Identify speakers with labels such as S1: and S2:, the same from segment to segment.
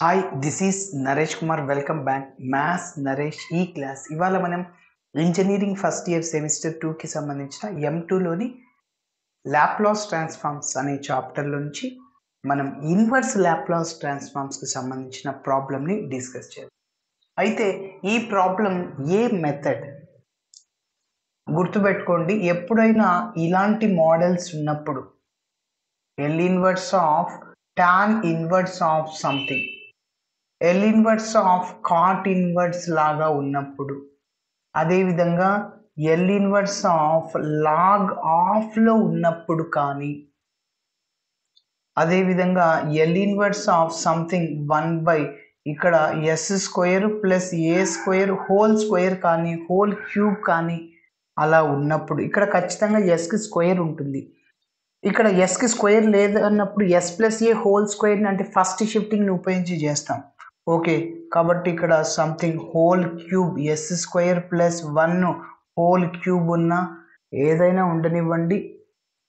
S1: Hi this is Naresh Kumar. Welcome back maths Naresh ఈ class. ఇవాళ మనం ఇంజనీరింగ్ ఫస్ట్ ఇయర్ సెమిస్టర్ 2కి సంబంధించిన M2లోని లాప్లాస్ ట్రాన్స్ఫార్మ్స్ అనే చాప్టర్ నుంచి మనం ఇన్వర్స్ లాప్లాస్ ట్రాన్స్ఫార్మ్స్కి సంబంధించిన ప్రాబ్లమ్ని డిస్కస్ చేద్దాం. అయితే ఈ ప్రాబ్లం ఏ మెథడ్ గుర్తుపెట్టుకోండి, ఎప్పుడైనా ఇలాంటి మోడల్స్ ఉన్నప్పుడు L inverse of tan inverse of something, L inverse of cot inverse లాగా ఉన్నప్పుడు, అదేవిధంగా L ఇన్వర్స్ ఆఫ్ లాగ్ ఆఫ్లో ఉన్నప్పుడు, కానీ అదేవిధంగా L ఇన్వర్స్ ఆఫ్ సంథింగ్ 1 ఇక్కడ S square plus A square whole square కానీ హోల్ క్యూబ్ కానీ అలా ఉన్నప్పుడు, ఇక్కడ ఖచ్చితంగా Sకి స్క్వేర్ ఉంటుంది. ఇక్కడ Sకి స్క్వేర్ లేదు అన్నప్పుడు S ప్లస్ ఏ హోల్ స్క్వేర్ని అంటే ఫస్ట్ షిఫ్టింగ్ని ఉపయోగించి చేస్తాం. ఓకే, కాబట్టి ఇక్కడ something whole cube S square plus 1 whole cube ఉన్న ఏదైనా ఉండనివ్వండి,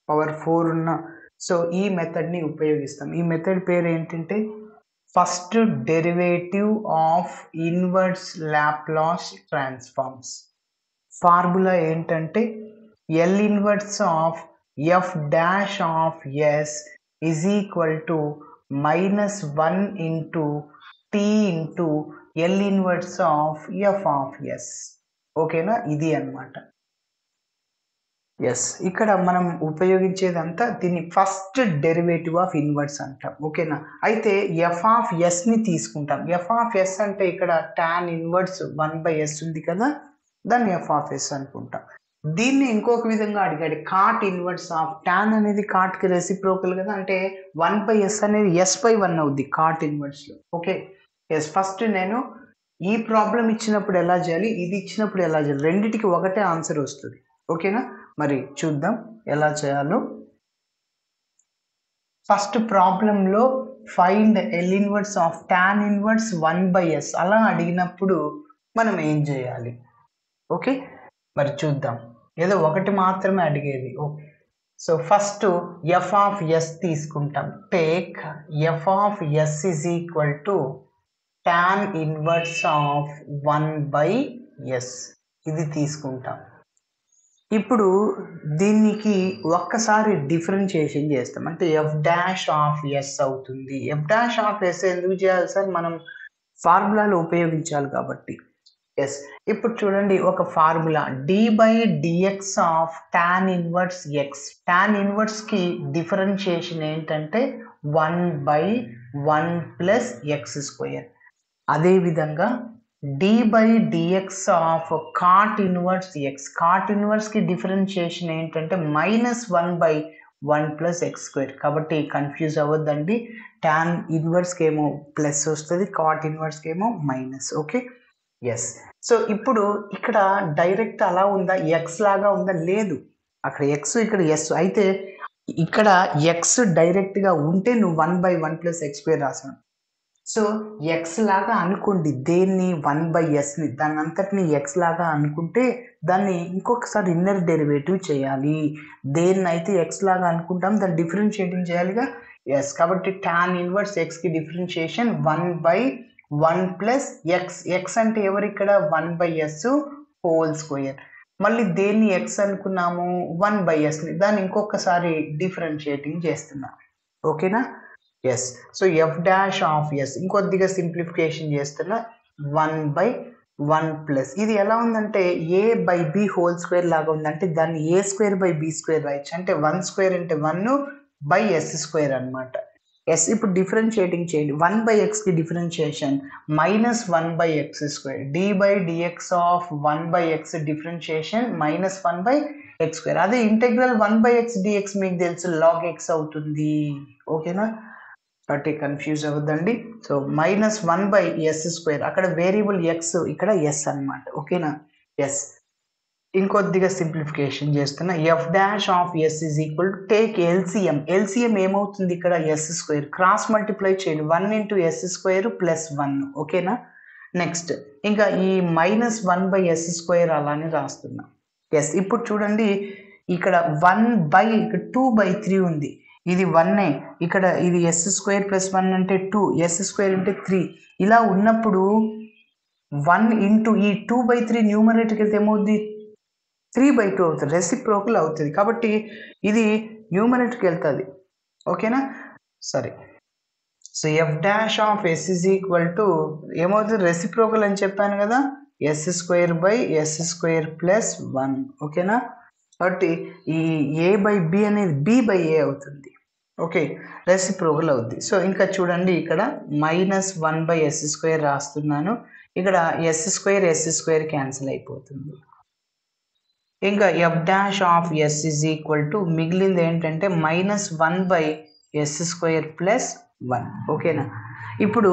S1: పవర్ 4 ఉన్న, సో ఈ మెథడ్ని ఉపయోగిస్తాం. ఈ మెథడ్ పేరు ఏంటంటే first derivative of inverse Laplace transforms. Formula ఏంటంటే L inverse of f dash of s is equal to minus 1 into t into L inverse of f of s. ఓకేనా, ఇది అన్నమాట. ఎస్, ఇక్కడ మనం ఉపయోగించేదంతా దీన్ని ఫస్ట్ డెరివేటివ్ ఆఫ్ ఇన్వర్స్ అంటాం. ఓకేనా, అయితే ఎఫ్ ఆఫ్ ఎస్ని తీసుకుంటాం. ఎఫ్ ఆఫ్ ఎస్ అంటే ఇక్కడ tan ఇన్వర్స్ 1/s ఉంది కదా, దాన్ని ఎఫ్ ఆఫ్ ఎస్ అనుకుంటాం. దీన్ని ఇంకొక విధంగా అడిగాడు, కాట్ ఇన్వర్స్ ఆఫ్ tan అనేది కాట్కి రెసిప్రోకల్ కదా, అంటే 1/s అనేది s/1 అవుద్ది కాట్ ఇన్వర్స్లో. ఓకే, ఎస్, ఫస్ట్ నేను ఈ ప్రాబ్లం ఇచ్చినప్పుడు ఎలా చేయాలి, ఇది ఇచ్చినప్పుడు ఎలా చేయాలి, రెండిటికి ఒకటే ఆన్సర్ వస్తుంది. ఓకేనా, మరి చూద్దాం ఎలా చేయాలో. ఫస్ట్ ప్రాబ్లంలో find L inverse of tan inverse 1/s అలా అడిగినప్పుడు మనం ఏం చేయాలి? ఓకే, మరి చూద్దాం. ఏదో ఒకటి మాత్రమే అడిగేది. Okay, so first F of S తీసుకుంటాం. Take F of S is equal to tan inverse of 1/s, ఇది తీసుకుంటాం. ఇప్పుడు దీనికి ఒక్కసారి డిఫరెన్షియేషన్ చేస్తాం, అంటే ఎఫ్ డాష్ ఆఫ్ ఎస్ అవుతుంది. ఎఫ్ డాష్ ఆఫ్ ఎస్ ఎందుకు చేయాలి సార్? మనం ఫార్ములాలో ఉపయోగించాలి కాబట్టి. ఎస్, ఇప్పుడు చూడండి ఒక formula d/dx of tan inverse X. tan ఇన్వర్స్కి డిఫరెన్షియేషన్ ఏంటంటే 1/1 ప్లస్ ఎక్స్ స్క్వేర్. అదేవిధంగా d/dx of cot inverse X. Cot ఇన్వర్స్కి డిఫరెన్షియేషన్ ఏంటంటే -1/1 ప్లస్ ఎక్స్ స్క్వేర్. కాబట్టి కన్ఫ్యూజ్ అవ్వద్దండి, tan ఇన్వర్స్కి ఏమో ప్లస్ వస్తుంది, కాట్ ఇన్వర్స్కి ఏమో మైనస్. Okay, yes. సో ఇప్పుడు ఇక్కడ డైరెక్ట్ అలా ఉందా, ఎక్స్ లాగా ఉందా? లేదు, అక్కడ ఎక్స్ ఇక్కడ ఎస్. అయితే ఇక్కడ ఎక్స్ డైరెక్ట్గా ఉంటే నువ్వు 1/1 ప్లస్ ఎక్స్ స్క్వేర్ రాసాను. సో ఎక్స్ లాగా అనుకోండి దేన్ని, 1/sని, దాని అంతటిని ఎక్స్ లాగా అనుకుంటే దాన్ని ఇంకొకసారి ఇన్నర్ డెరివేటివ్ చేయాలి. దేన్ని అయితే ఎక్స్ లాగా అనుకుంటాం దాన్ని డిఫరెన్షియేటింగ్ చేయాలిగా. ఎస్, కాబట్టి tan ఇన్వర్స్ ఎక్స్కి డిఫరెన్షియేషన్ 1/1 ప్లస్ ఎక్స్. ఎక్స్ అంటే ఎవరు ఇక్కడ? 1/s whole square. మళ్ళీ దేన్ని ఎక్స్ అనుకున్నాము? 1/sని, దాన్ని ఇంకొకసారి డిఫరెన్షియేటింగ్ చేస్తున్నాం. ఓకేనా, S. So F dash of S ఇంకొద్దిగా సింప్లిఫికేషన్ చేస్తున్నా, 1/1 ప్లస్ ఇది ఎలా ఉందంటే a/b హోల్ స్క్వేర్ లాగా ఉంది, అంటే దాన్ని a²/b² రాయొచ్చు, అంటే 1 స్క్వేర్ అంటే 1/s స్క్వేర్ అనమాట. ఎస్, ఇప్పుడు డిఫరెన్షియేటింగ్ చేయండి. 1/xకి differentiation -1/x square, d/dx of 1/x differentiation -1/x square. అదే ఇంటెగ్రల్ 1/x dx మీకు తెలుసు log x అవుతుంది. ఓకేనా, కాబట్టి కన్ఫ్యూజ్ అవ్వద్దండి. సో -1/s స్క్వేర్, అక్కడ వేరియబుల్ ఎక్స్, ఇక్కడ ఎస్ అనమాట. ఓకేనా, ఎస్. ఇంకొద్దిగా సింప్లిఫికేషన్ చేస్తున్నా, F dash of S is equal to take LCM. LCM ఏమవుతుంది ఇక్కడ? Yes square. క్రాస్ మల్టిప్లై చేయండి, 1 into s స్క్వేర్ ప్లస్ 1. ఓకేనా, నెక్స్ట్ ఇంకా ఈ -1/s స్క్వేర్ అలానే రాస్తున్నా. ఎస్, ఇప్పుడు చూడండి ఇక్కడ 1/2/3 ఉంది. ఇది 1 ఇక్కడ ఇది s స్క్వేర్ ప్లస్ 1 అంటే 2 s స్క్వేర్ అంటే 3 ఇలా ఉన్నప్పుడు 1 ఇంటూ ఈ 2/3 న్యూమరేటర్కి వెళ్తే ఏమవుద్ది 3/2 అవుతుంది, రెసిప్రోకల్ అవుతుంది. కాబట్టి ఇది న్యూమరేటర్కి వెళ్తుంది. ఓకేనా? సరే. So F dash of S is equal to ఏమవుతుంది, రెసిప్రోకల్ అని చెప్పాను కదా, S square by S square plus 1. ఓకేనా? కాబట్టి ఈ ఏ బై బి అనేది బి బై ఏ అవుతుంది. ఓకే, రెసిప్రోకల్ అవుద్ది. సో ఇంకా చూడండి, ఇక్కడ -1 బై ఎస్ స్క్వేర్ రాస్తున్నాను. ఇక్కడ ఎస్ స్క్వేర్ క్యాన్సిల్ అయిపోతుంది. ఇంకా F dash of S is equal to మిగిలింది ఏంటంటే -1 బై ఎస్ స్క్వేర్ ప్లస్ 1. ఓకేనా? ఇప్పుడు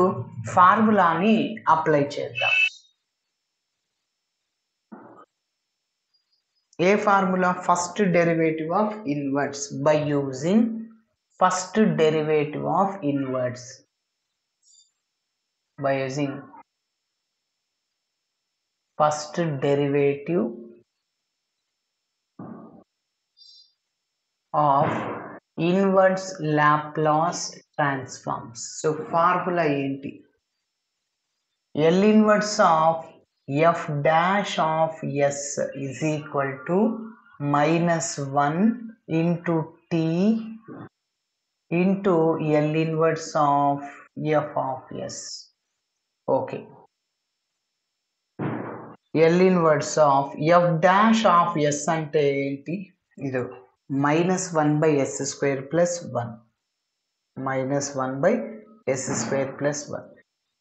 S1: ఫార్ములాని అప్లై చేద్దాం. ఏ ఫార్ములా? First derivative of inverse by using first derivative of inverse by using first derivative of inverse Laplace transforms. So formula enti L inverse of f dash of s is equal to -1 into t into L inverse of f of s. Okay, L inverse of f dash of s అంటే ఏంటి? ఇది -1 by s square plus 1 -1 by s square plus 1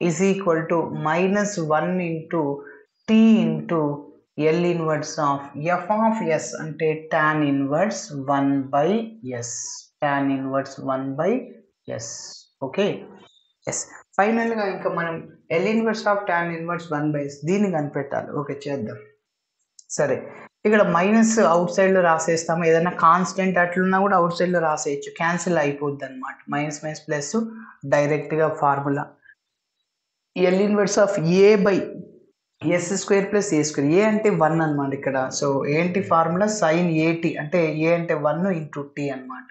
S1: is equal to -1 into t into L inverse of f of s అంటే tan inverse 1 by s, tan inverse 1 by s. Okay, S. ఫైనల్గా ఇంకా మనం L inverse of tan inverse 1 by s దీన్ని కనిపెట్టాలి. Okay, చేద్దాం. సరే, ఇక్కడ minus out సైడ్లో రాసేస్తాము. ఏదైనా కాన్స్టెంట్ అట్లున్నా కూడా అవుట్ సైడ్లో రాసేయచ్చు, క్యాన్సిల్ అయిపోద్ది అనమాట. మైనస్ ప్లస్ డైరెక్ట్గా formula L inverse of A by S square plus A square. A అంటే 1 అనమాట ఇక్కడ. సో ఏంటి ఫార్ములా? సైన్ ఏటీ అంటే ఏ అంటే 1 ఇంటూ టీ అనమాట,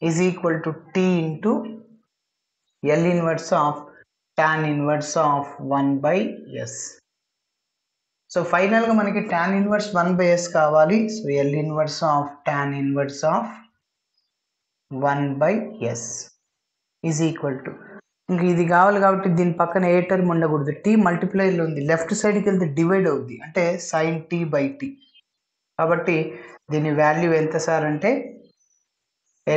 S1: is equal to T into L inverse of tan inverse of 1 by s. So ఫైనల్గా మనకి tan ఇన్వర్స్ 1 by s కావాలి. So L inverse of tan inverse of 1 by s is equal to, ఇంక ఇది కావాలి కాబట్టి దీని పక్కన ఏ టర్మ్ ఉండకూడదు, టీ మల్టిప్లైలో ఉంది, లెఫ్ట్ సైడ్కి వెళ్తే డివైడ్ అవుద్ది, అంటే సైన్ టీ బై టీ. కాబట్టి దీని వాల్యూ ఎంత సార్ అంటే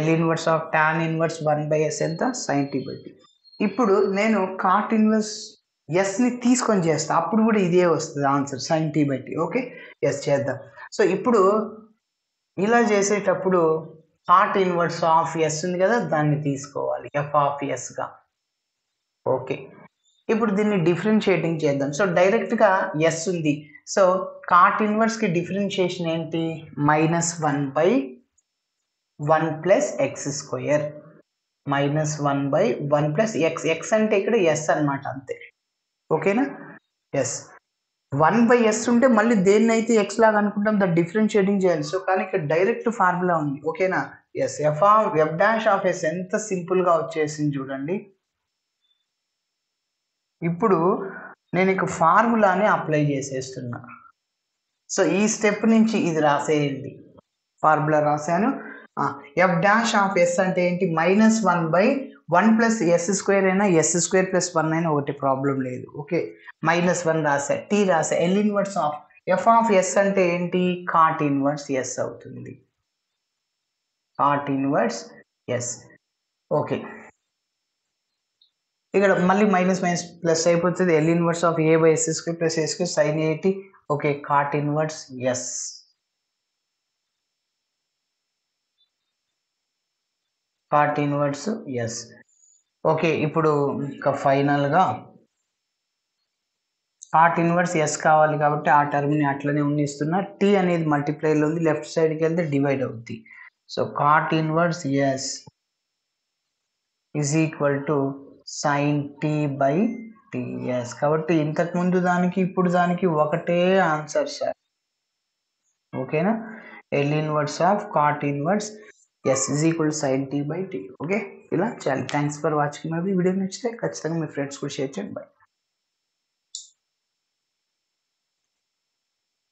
S1: L inverse of tan inverse 1 by s ఎంత? Sine T by T. ఇప్పుడు నేను కాట్ ఇన్వర్స్ ఎస్ని తీసుకొని చేస్తా, అప్పుడు కూడా ఇదే వస్తుంది answer, sine T by T. Okay, S చేద్దాం. సో ఇప్పుడు ఇలా చేసేటప్పుడు కాట్ ఇన్వర్స్ ఆఫ్ ఎస్ ఉంది కదా, దాన్ని తీసుకోవాలి ఎఫ్ ఆఫ్ ఎస్గా. ఓకే, ఇప్పుడు దీన్ని డిఫరెన్షియేటింగ్ చేద్దాం. సో డైరెక్ట్గా ఎస్ ఉంది, సో కాట్ ఇన్వర్స్కి డిఫరెన్షియేషన్ ఏంటి? -1 by 1 plus x square, -1 by 1 plus x. x అంటే ఇక్కడ ఎస్ అనమాట, అంతే. ఓకేనా? ఎస్ 1 by s ఉంటే మళ్ళీ దేన్ని అయితే ఎక్స్ లాగా అనుకుంటాం దాన్ని డిఫరెన్షియేటింగ్ చేయాలి. సో కానీ ఇక్కడ డైరెక్ట్ ఫార్ములా ఉంది. ఓకేనా? S F dash of S ఎంత సింపుల్గా వచ్చేసింది చూడండి. ఇప్పుడు నేను ఇక ఫార్ములాని అప్లై చేసేస్తున్నా. సో ఈ స్టెప్ నుంచి ఇది రాసేయండి. ఫార్ములా రాశాను. ఎఫ్ డాష్ ఆఫ్ ఎస్ అంటే ఏంటి? -1 by 1 plus s స్క్వేర్ అయినా s స్క్వేర్ ప్లస్ 1 అయినా ఒకటి, ప్రాబ్లం లేదు. ఓకే, -1 రాసా, టీ రాసా. L inverse of F of S అంటే ఏంటి? కాట్ ఇన్వర్స్ ఎస్ అవుతుంది, కాట్ ఇన్వర్స్ ఎస్. ఓకే, ఇక్కడ మళ్ళీ మైనస్ ప్లస్ అయిపోతుంది. L inverse of A by S square plus A square sine A T. Okay, cot inverse S. Cot inverse S. Okay, ఇప్పుడు ఇంకా ఫైనల్గా cot inverse yes కావాలి కాబట్టి ఆ టర్మ్ని అట్లనే ఉండిస్తున్నా. టీ అనేది మల్టిప్లైలో ఉంది, లెఫ్ట్ సైడ్కి వెళ్తే డివైడ్ అవుద్ది. So cot inverse S is equal to sine T by T. S కాబట్టి ఇంతకుముందు దానికి ఇప్పుడు దానికి ఒకటే ఆన్సర్ సార్. ఓకేనా? L inverse of cot inverse S is equal to sin t by T. Okay, ఇలా చేయాలి. Thanks for watching my video. నచ్చితే ఖచ్చితంగా మీ ఫ్రెండ్స్ కూడా షేర్ చేయండి. బై.